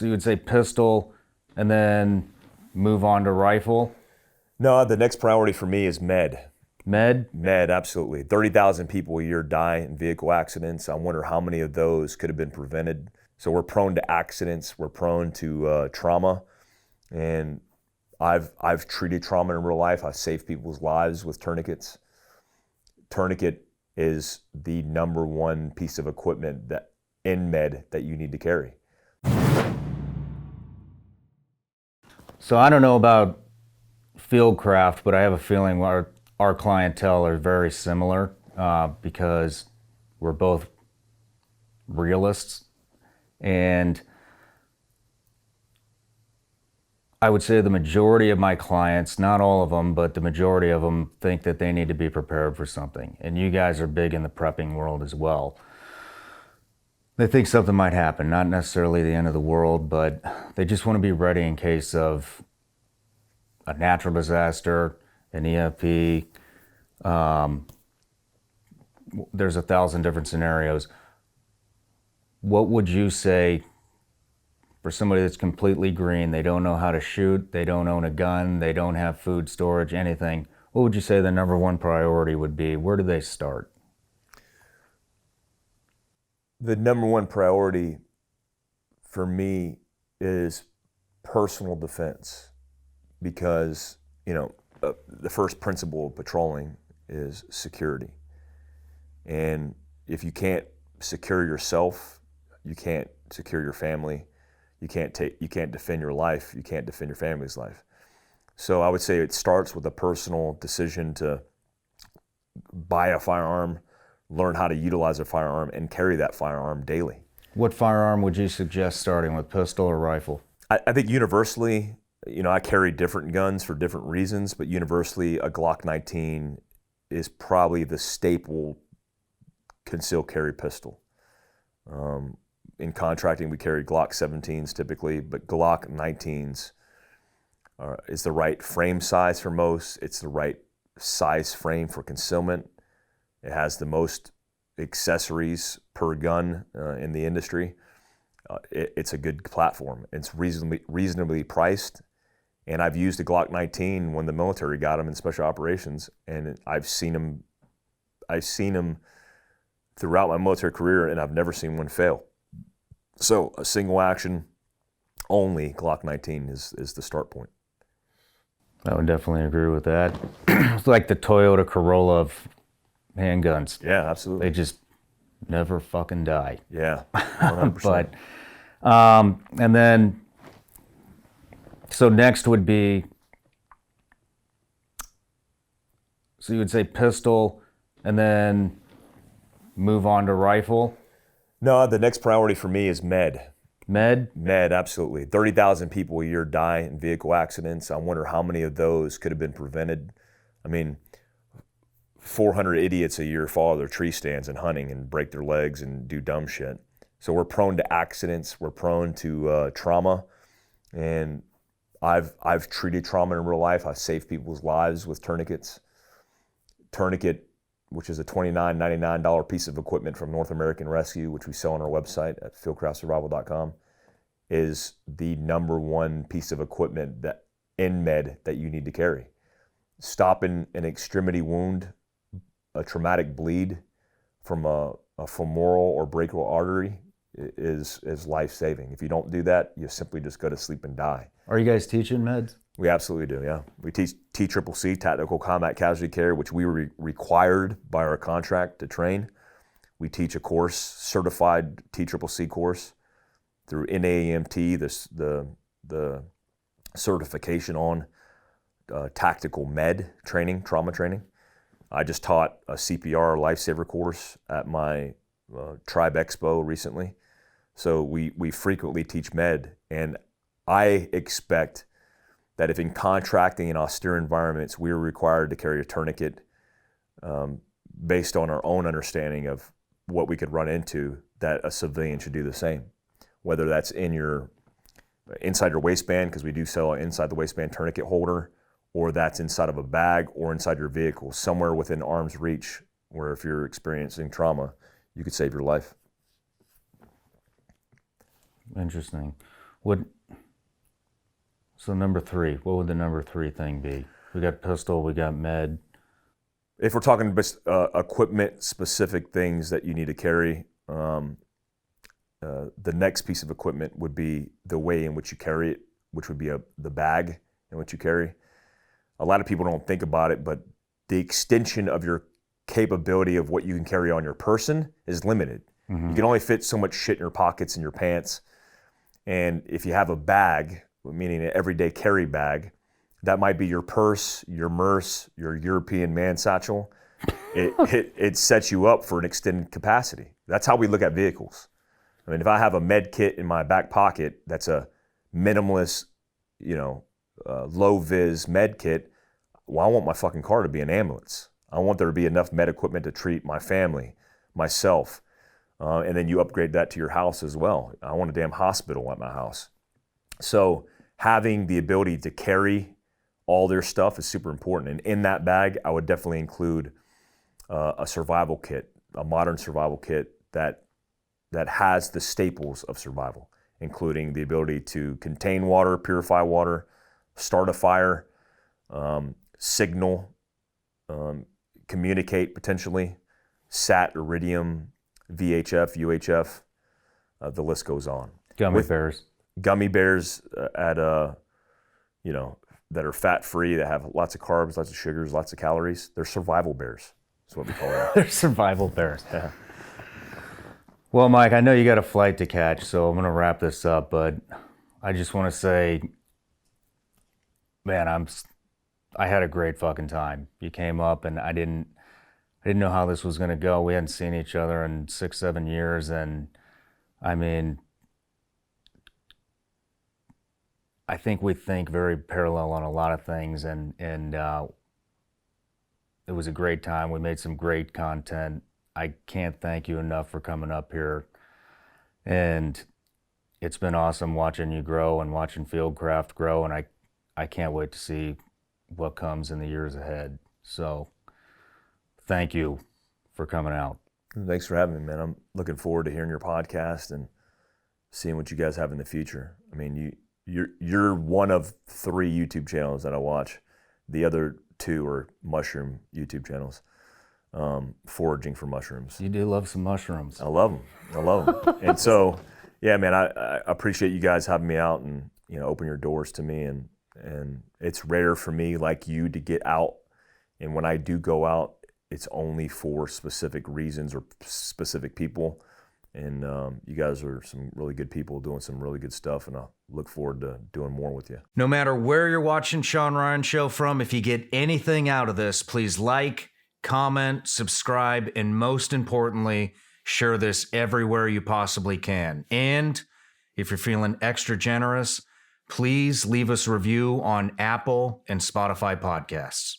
So you would say pistol and then move on to rifle? No, the next priority for me is med. Med? Med, absolutely. 30,000 people a year die in vehicle accidents. I wonder how many of those could have been prevented. So we're prone to accidents. We're prone to trauma. And I've treated trauma in real life. I've saved people's lives with tourniquets. Tourniquet is the number one piece of equipment that in med that you need to carry. So I don't know about Fieldcraft, but I have a feeling our clientele are very similar because we're both realists. And I would say the majority of my clients, not all of them, but the majority of them think that they need to be prepared for something. And you guys are big in the prepping world as well. They think something might happen, not necessarily the end of the world, but they just want to be ready in case of a natural disaster, an EFP. There's 1,000 different scenarios. What would you say for somebody that's completely green? They don't know how to shoot, they don't own a gun, they don't have food storage, anything. What would you say the number one priority would be? Where do they start? The number one priority for me is personal defense, because the first principle of patrolling is security. And if you can't secure yourself, you can't secure your family, you can't defend your life, you can't defend your family's life. So I would say it starts with a personal decision to buy a firearm, learn how to utilize a firearm, and carry that firearm daily. What firearm would you suggest starting with, pistol or rifle? I think universally, I carry different guns for different reasons, but universally a Glock 19 is probably the staple concealed carry pistol. In contracting, we carry Glock 17s typically, but Glock 19s is the right frame size for most. It's the right size frame for concealment. It has the most accessories per gun in the industry. It's a good platform. It's reasonably priced. And I've used a Glock 19 when the military got them in special operations, and I've seen them throughout my military career, and I've never seen one fail. So a single action only Glock 19 is the start point. I would definitely agree with that. It's like the Toyota Corolla of handguns. Yeah, absolutely. They just never fucking die. Yeah, 100%. But, and then, so next would be, so you would say pistol and then move on to rifle? No, the next priority for me is med. Med? Med, absolutely. 30,000 people a year die in vehicle accidents. I wonder how many of those could have been prevented. 400 idiots a year fall out of their tree stands and hunting and break their legs and do dumb shit. So we're prone to accidents. We're prone to trauma. And I've treated trauma in real life. I've saved people's lives with tourniquets. Tourniquet, which is a $29.99 piece of equipment from North American Rescue, which we sell on our website at fieldcraftsurvival.com, is the number one piece of equipment that in med that you need to carry. Stopping an extremity wound, a traumatic bleed from a femoral or brachial artery is life-saving. If you don't do that, you simply just go to sleep and die. Are you guys teaching meds? We absolutely do, yeah. We teach TCCC, Tactical Combat Casualty Care, which we were required by our contract to train. We teach a course, certified TCCC course through NAEMT, the certification on tactical med training, trauma training. I just taught a CPR lifesaver course at my Tribe Expo recently. So we frequently teach med, and I expect that if in contracting in austere environments, we are required to carry a tourniquet based on our own understanding of what we could run into, that a civilian should do the same. Whether that's inside your waistband, because we do sell an inside the waistband tourniquet holder, or that's inside of a bag or inside your vehicle, somewhere within arm's reach, where if you're experiencing trauma, you could save your life. Interesting. What? So number three, what would the number three thing be? We got pistol, we got med. If we're talking equipment specific things that you need to carry, the next piece of equipment would be the way in which you carry it, which would be the bag in which you carry. A lot of people don't think about it, but the extension of your capability of what you can carry on your person is limited. You can only fit so much shit in your pockets and your pants. And if you have a bag, meaning an everyday carry bag, that might be your purse, your MERS, your European man satchel. It sets you up for an extended capacity. That's how we look at vehicles. I mean, if I have a med kit in my back pocket, that's a minimalist, low vis med kit. Well, I want my fucking car to be an ambulance. I want there to be enough med equipment to treat my family, myself. And then you upgrade that to your house as well. I want a damn hospital at my house. So having the ability to carry all their stuff is super important. And in that bag, I would definitely include a survival kit, a modern survival kit that has the staples of survival, including the ability to contain water, purify water, start a fire, signal, communicate potentially, SAT, Iridium, VHF, UHF, the list goes on. Gummy bears. Gummy bears that are fat-free, that have lots of carbs, lots of sugars, lots of calories. They're survival bears. That's what we call them. They're survival bears. Yeah. Well, Mike, I know you got a flight to catch, so I'm going to wrap this up, but I just want to say, man, I had a great fucking time. You came up and I didn't know how this was going to go. We hadn't seen each other in 6-7 years, and I mean, I think we think very parallel on a lot of things, and it was a great time. We made some great content. I can't thank you enough for coming up here, and it's been awesome watching you grow and watching Fieldcraft grow, and I can't wait to see what comes in the years ahead. So thank you for coming out. Thanks for having me, man. I'm looking forward to hearing your podcast and seeing what you guys have in the future. I mean, you're one of 3 YouTube channels that I watch. The other 2 are mushroom YouTube channels, foraging for mushrooms. You do love some mushrooms. I love them. And so, yeah, man, I appreciate you guys having me out and open your doors to me. And it's rare for me, like you, to get out. And when I do go out, it's only for specific reasons or specific people. And you guys are some really good people doing some really good stuff, and I look forward to doing more with you. No matter where you're watching Shawn Ryan Show from, if you get anything out of this, please like, comment, subscribe, and most importantly, share this everywhere you possibly can. And if you're feeling extra generous, please leave us a review on Apple and Spotify podcasts.